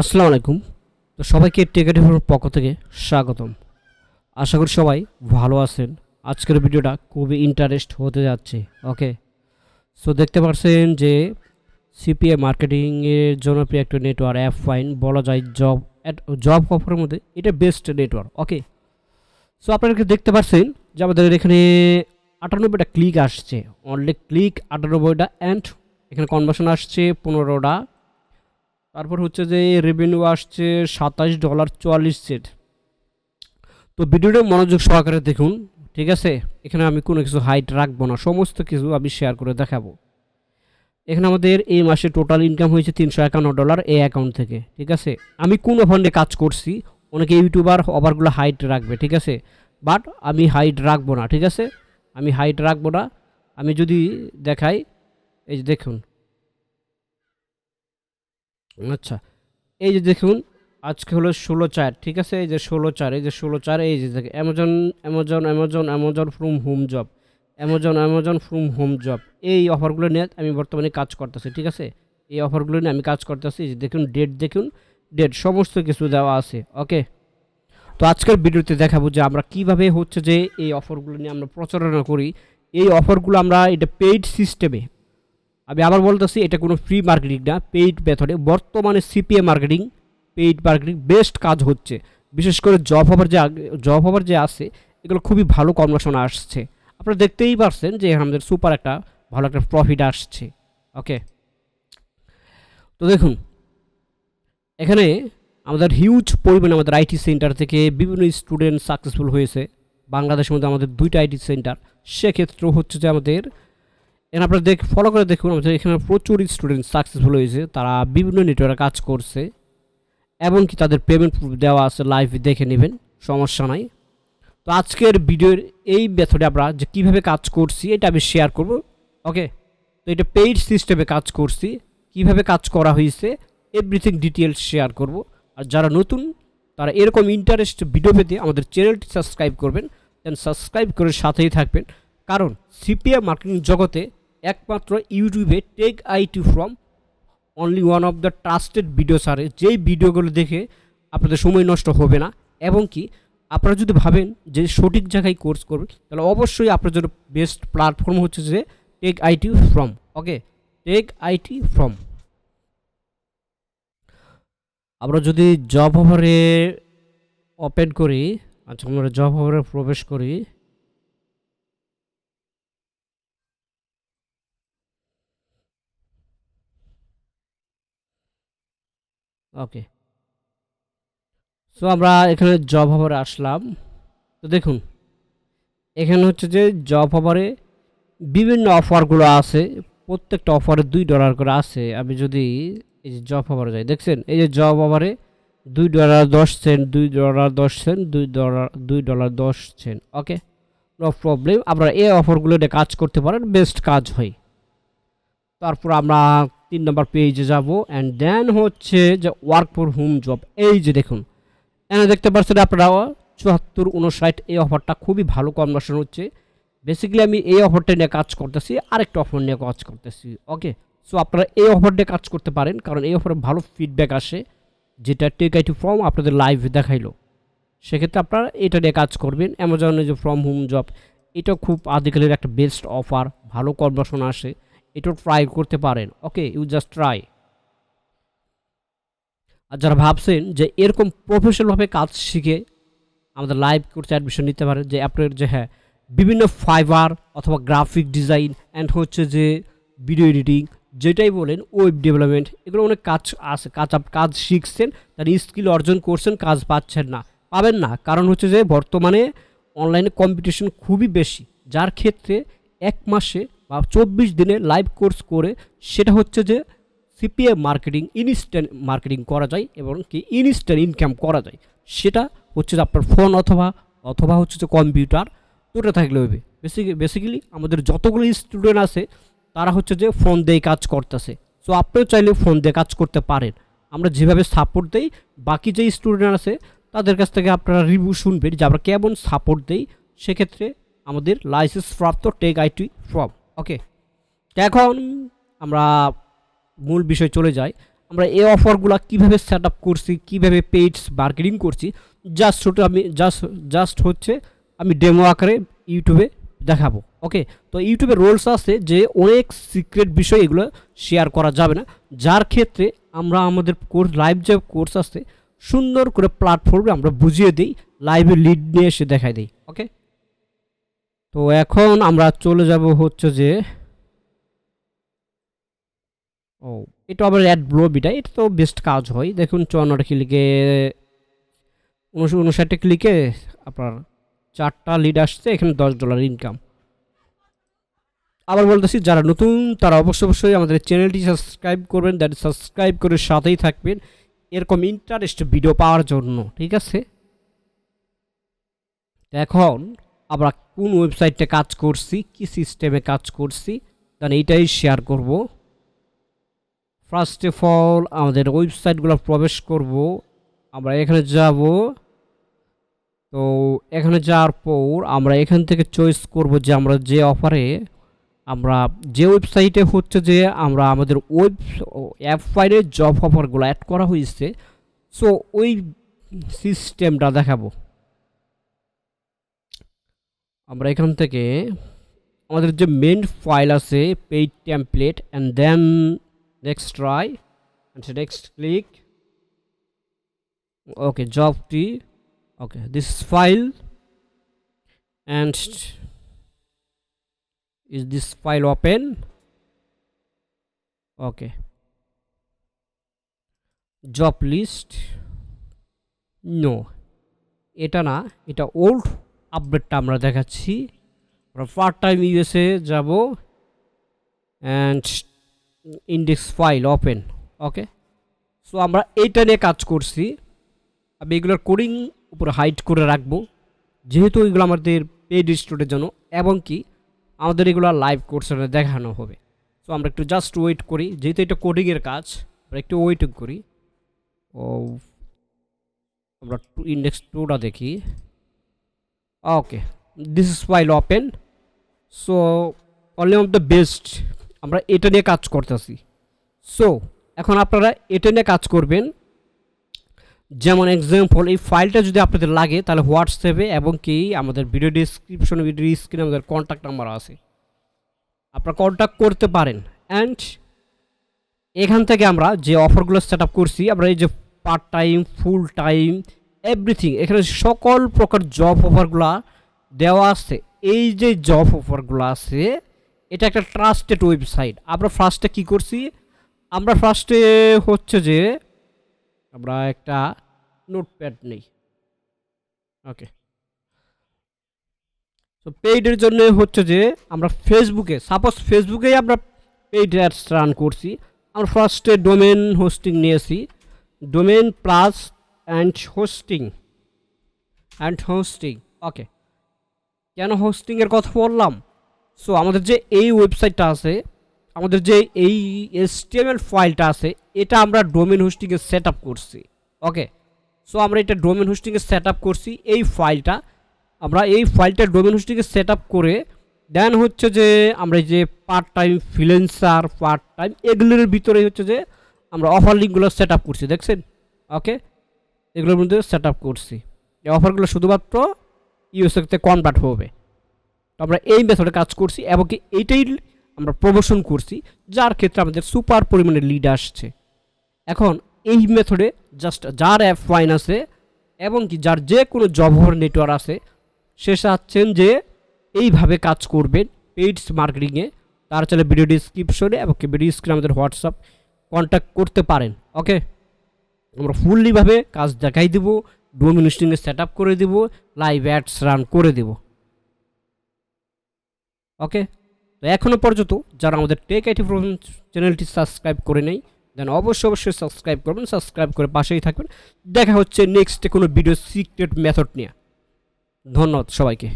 আসসালামু আলাইকুম। তো সবাইকে টেকেটিভের পক্ষ থেকে স্বাগতম। আশা করি সবাই ভালো আছেন। আজকের ভিডিওটা খুবই ইন্টারেস্ট হতে যাচ্ছে। ওকে, সো দেখতে পাচ্ছেন যে সিপিএ মার্কেটিংয়ের জনপ্রিয় একটা নেটওয়ার্ক অ্যাপ ফাইন বলা যায় জব অফারের মধ্যে এটা বেস্ট নেটওয়ার্ক। ওকে, সো আপনারা দেখতে পাচ্ছেন যে আমাদের এখানে 98টা ক্লিক আসছে, অনলি ক্লিক 98টা, অ্যান্ড এখানে কনভার্সন আসছে 15টা। তারপর হচ্ছে যে রেভিনিউ আসছে $27.44। তো ভিডিওটা মনোযোগ সহকারে দেখুন, ঠিক আছে? এখানে আমি কোনো কিছু হাইড রাখবো না, সমস্ত কিছু আমি শেয়ার করে দেখাবো। এখানে আমাদের এই মাসে টোটাল ইনকাম হয়েছে $351 এই অ্যাকাউন্ট থেকে, ঠিক আছে? আমি কোন ফান্ডে কাজ করছি, অনেকে ইউটিউবার অফারগুলো হাইড রাখবে, ঠিক আছে? বাট আমি হাইড রাখবো না, ঠিক আছে? আমি হাইড রাখবো না। আমি যদি দেখাই, এই যে দেখুন, আচ্ছা, এই যে দেখুন, আজকে হলো 16/4, ঠিক আছে? এই যে 16/4, এই যে 16/4, এই যে দেখে Amazon Amazon Amazon Amazon from home job, Amazon from home job, এই অফারগুলো নিয়ে আমি বর্তমানে কাজ করতেছি, ঠিক আছে? এই অফারগুলো নিয়ে আমি কাজ করতেছি। এই যে দেখুন, দেখুন, ডেট সমস্ত কিছু দেওয়া আছে। ওকে, তো আজকের ভিডিওতে দেখাবো যে আমরা কিভাবে হচ্ছে যে এই অফারগুলো নিয়ে আমরা প্রচারণা করি। এই অফারগুলো আমরা এটা পেইড সিস্টেমে, আমি আবার বলতেছি, এটা কোনো ফ্রি মার্কেটিং না, পেইড মেথডে বর্তমানে CPA marketing, paid marketing best কাজ হচ্ছে। বিশেষ করে জব অফার যে আছে, এগুলো খুবই ভালো কনভার্সন আসছে। আপনারা দেখতেই পারছেন যে আমাদের সুপার একটা ভালো একটা প্রফিট আসছে। ওকে, তো দেখুন, এখানে আমাদের হিউজ পরিমাণে আমাদের আইটি সেন্টার থেকে বিভিন্ন স্টুডেন্ট সাকসেসফুল হয়েছে। বাংলাদেশের মধ্যে আমাদের 2টা আইটি সেন্টার, সেক্ষেত্রেও হচ্ছে যে আমাদের এখানে আপনারা ফলো করে দেখুন, আমাদের এখানে প্রচুর স্টুডেন্ট সাকসেসফুল হয়েছে, তারা বিভিন্ন নেটওয়ার্কে কাজ করছে, এবং কি তাদের পেমেন্ট প্রুফ দেওয়া আছে, লাইভ দেখে নেবেন, সমস্যা নাই। তো আজকের ভিডিওর এই মেথডে আমরা যে কীভাবে কাজ করছি এটা আমি শেয়ার করব। ওকে, তো এটা পেইড সিস্টেমে কাজ করছি, কিভাবে কাজ করা হয়েছে এভরিথিং ডিটেলস শেয়ার করব। আর যারা নতুন, তারা এরকম ইন্টারেস্ট ভিডিও পেতে আমাদের চ্যানেলটি সাবস্ক্রাইব করবেন, দেন সাবস্ক্রাইব করে সাথেই থাকবেন। কারণ সিপিএ মার্কেটিং জগতে একমাত্র ইউটিউবে tech IT from only one of the trusted video সারে, যেই ভিডিওগুলো দেখে আপনাদের সময় নষ্ট হবে না, এবং কি আপনারা যদি ভাবেন যে সঠিক জায়গায় কোর্স করবেন, তাহলে অবশ্যই আপনার জন্য বেস্ট প্ল্যাটফর্ম হচ্ছে যে tech IT from. Okay, tech IT from. আমরা যদি জব অফারে ওপেন করি, আচ্ছা আমরা জব অফারে প্রবেশ করি। ওকে, সো আমরা এখানে জব অফারে আসলাম। তো দেখুন, এখানে হচ্ছে যে জব অফারে বিভিন্ন অফারগুলো আছে, প্রত্যেকটা অফারে $2 করে আছে। আমি যদি এই যে জব অফারে যাই, দেখছেন এই যে জব অফারে $2.10, $2.10, $2.10। ওকে, নো প্রবলেম, আপনারা এই অফারগুলো নিয়ে কাজ করতে পারেন, বেস্ট কাজ হয়। তারপর আমরা 3 নম্বর পেজে যাব, অ্যান্ড দেন হচ্ছে যে ওয়ার্ক ফর হোম জব। এই যে দেখুন, এখানে দেখতে পাচ্ছেন আপনারা 74.59, এই অফারটা খুবই ভালো কনভার্সন হচ্ছে। বেসিক্যালি আমি এই অফারটা নিয়ে কাজ করতেছি, আরেকটা অফার নিয়ে কাজ করতেছি। ওকে, সো আপনারা এই অফার নিয়ে কাজ করতে পারেন, কারণ এই অফারে ভালো ফিডব্যাক আসে, যেটা টেক আইটি ফর্ম আপনাদের লাইভ দেখাইলো। সেক্ষেত্রে আপনারা এটা নিয়ে কাজ করবেন। অ্যামাজনে যে ফ্রম হোম জব, এটা খুব আদিকালের একটা বেস্ট অফার, ভালো কনভার্সন আসে, এটাও ট্রাই করতে পারেন। ওকে, ইউ জাস্ট ট্রাই। আর যারা ভাবছেন যে এরকম প্রফেশনালভাবে কাজ শিখে আমাদের লাইভ কোর্সে অ্যাডমিশন নিতে পারেন, যে আপনার যে হ্যাঁ বিভিন্ন ফাইবার অথবা গ্রাফিক ডিজাইন অ্যান্ড হচ্ছে যে ভিডিও এডিটিং, যেটাই বলেন, ওয়েব ডেভেলপমেন্ট, এগুলো অনেক কাজ আছে, কাজ শিখছেন, তার স্কিল অর্জন করছেন, কাজ পাচ্ছেন না, পাবেন না, কারণ হচ্ছে যে বর্তমানে অনলাইনে কম্পিটিশন খুবই বেশি, যার ক্ষেত্রে 1 মাসে বা 24 দিনে লাইভ কোর্স করে সেটা হচ্ছে যে সিপিএ মার্কেটিং, ইনস্ট্যান্ট মার্কেটিং করা যায়, এবং কি ইনস্ট্যান্ট ইনকাম করা যায়। সেটা হচ্ছে যে আপনার ফোন অথবা হচ্ছে যে কম্পিউটার, দুটো থাকলে হবে। বেসিক্যালি আমাদের যতগুলো স্টুডেন্ট আছে, তারা হচ্ছে যে ফোন দিয়ে কাজ করতেছে। সো আপনিও চাইলে ফোন দিয়ে কাজ করতে পারেন। আমরা যেভাবে সাপোর্ট দেই, বাকি যে স্টুডেন্ট আছে তাদের কাছ থেকে আপনারা রিভিউ শুনবেন যে আমরা কেমন সাপোর্ট দেই। সেক্ষেত্রে আমাদের লাইসেন্স প্রাপ্ত টেক আইটি ফর্ম। ওকে, এখন আমরা মূল বিষয় চলে যাই। আমরা এই অফারগুলো কিভাবে সেট আপ করছি, কিভাবে পেইডস মার্কেটিং করছি, জাস্ট হচ্ছে আমি ডেমো আকারে ইউটিউবে দেখাবো। ওকে, তো ইউটিউবে রোলস আছে যে অনেক সিক্রেট বিষয় এগুলো শেয়ার করা যাবে না, যার ক্ষেত্রে আমরা আমাদের কোর্স লাইভ যে কোর্স আছে সুন্দর করে প্ল্যাটফর্মে আমরা বুঝিয়ে দিই, লাইভে লিড নিয়ে এসে দেখাই দিই। ওকে, তো এখন আমরা চলে যাব হচ্ছে যে এটা আবার অ্যাড ব্লো বিটা, এটা তো বেস্ট কাজ হয়। দেখুন 54 ক্লিকে 59 ক্লিকে আপনার 4টা লিড আসছে, এখানে $10 ইনকাম। আবার বলতেছি যারা নতুন তারা অবশ্যই আমাদের চ্যানেলটি সাবস্ক্রাইব করবেন, দ্যাট সাবস্ক্রাইব করে সাথেই থাকবেন এরকম ইন্টারেস্ট ভিডিও পাওয়ার জন্য, ঠিক আছে। এখন আমরা কোন ওয়েবসাইটে কাজ করছি, কি সিস্টেমে কাজ করছি, দেন এইটাই শেয়ার করব। ফার্স্ট অফ অল আমাদের ওয়েবসাইটগুলো প্রবেশ করব, আমরা এখানে যাব। তো এখানে যাওয়ার পর আমরা এখান থেকে চয়েস করব যে আমরা যে অফারে আমরা যে ওয়েবসাইটে হচ্ছে যে আমরা আমাদের অ্যাপ ফাইলে জব অফারগুলো অ্যাড করা হয়েছে, সো ওই সিস্টেমটা দেখাবো। আমরা এখান থেকে আমাদের যে মেন ফাইল আছে paid template and then next try and next click. Okay, জবটি, okay, this file and is this file open? Okay, job list, no, এটা না, এটা ওল্ড আপডেটটা আমরা দেখাচ্ছি। আমরা পার্ট টাইম ইউএসএ যাব and index file open. Okay, so আমরা এইটা নিয়ে কাজ করছি। আমি এগুলোর কোডিং উপরে হাইড করে রাখবো, যেহেতু এগুলো আমাদের পেইড স্টুডেন্টের জন্য এবং কি আমাদের এগুলো লাইভ কোর্সে দেখানো হবে। সো আমরা একটু জাস্ট ওয়েট করি, যেহেতু এটা কোডিংয়ের কাজ, আমরা একটু ওয়েটিং করি। ও আমরা ইন্ডেক্স 2টা দেখি। Okay, this is file open. So only of the best আমরা এটা নিয়ে কাজ করতেছি। সো এখন আপনারা এটা নিয়ে কাজ করবেন। যেমন এক্সাম্পল এই ফাইলটা যদি আপনাদের লাগে তাহলে হোয়াটসঅ্যাপে এবং কি আমাদের ভিডিও ডিসক্রিপশনে, ভিডিও স্ক্রিনে আমাদের কন্ট্যাক্ট নাম্বার আছে, আপনারা কন্ট্যাক্ট করতে পারেন। অ্যান্ড এখান থেকে আমরা যে অফারগুলো সেট আপ করছি, আমরা এই যে part time, full time, everything, এখানে সকল প্রকার জব অফারগুলো দেওয়া আছে। এই যে জব অফারগুলো আছে এটা একটা ট্রাস্টেড ওয়েবসাইট। আমরা ফার্স্টে কি করছি, আমরা ফার্স্টে হচ্ছে যে আমরা একটা নোটপ্যাড নেই। ওকে, তো পেইডের জন্য হচ্ছে যে আমরা ফেসবুকে, সাপোজ ফেসবুকেই আমরা পেইড অ্যাডস রান করছি। আমরা ফার্স্টে ডোমেন হোস্টিং নিয়েছি, ডোমেন প্লাস অ্যান্ড হোস্টিং। ওকে, কেন হোস্টিংয়ের কথা বললাম? সো আমাদের যে এই ওয়েবসাইটটা আছে, আমাদের যে এই HTML ফাইলটা আছে, এটা আমরা ডোমেন হোস্টিংয়ে সেট আপ করছি। ওকে, সো আমরা এটা ডোমেন হোস্টিংয়ে সেট আপ করছি। এই ফাইলটা ডোমেন হোস্টিংয়ে সেট আপ করে দেন হচ্ছে যে আমরা যে part time, freelancer, part time, এগুলোর ভিতরে হচ্ছে যে আমরা অফার লিঙ্কগুলো সেট আপ করছি, দেখছেন। ওকে, এগুলোর মধ্যে সেট আপ করছি। এই অফারগুলো শুধুমাত্র ইউএসএতে কনভার্ট হবে। তো আমরা এই মেথডে কাজ করছি এবং কি এইটাই আমরা প্রমোশন করছি, যার ক্ষেত্রে আমাদের সুপার পরিমাণে লিড আসছে। এখন এই মেথডে জাস্ট যার অ্যাপ ফাইন আছে এবং কি যার যে কোনো জব অফার নেটওয়ার্ক আছে, সে চাচ্ছেন যে এইভাবে কাজ করবেন পেইড মার্কেটিংয়ে, তার চাইলে ভিডিও ডিসক্রিপশনে এবং কি ভিডিও স্ক্রিনে আমাদের হোয়াটসঅ্যাপ কন্ট্যাক্ট করতে পারেন। ওকে, আমরা ফুললিভাবে কাজ দেখাই দেবো, ডোমেন হোস্টিংয়ে সেট আপ করে দেবো, লাইভ অ্যাডস রান করে দেবো। ওকে, তো এখনও পর্যন্ত যারা আমাদের টেক আইটি প্রফেশন চ্যানেলটি সাবস্ক্রাইব করে নেই, দেন অবশ্যই সাবস্ক্রাইব করবেন, সাবস্ক্রাইব করে পাশেই থাকবেন। দেখা হচ্ছে নেক্সটে কোনো ভিডিও সিক্রেট মেথড নিয়ে। ধন্যবাদ সবাইকে।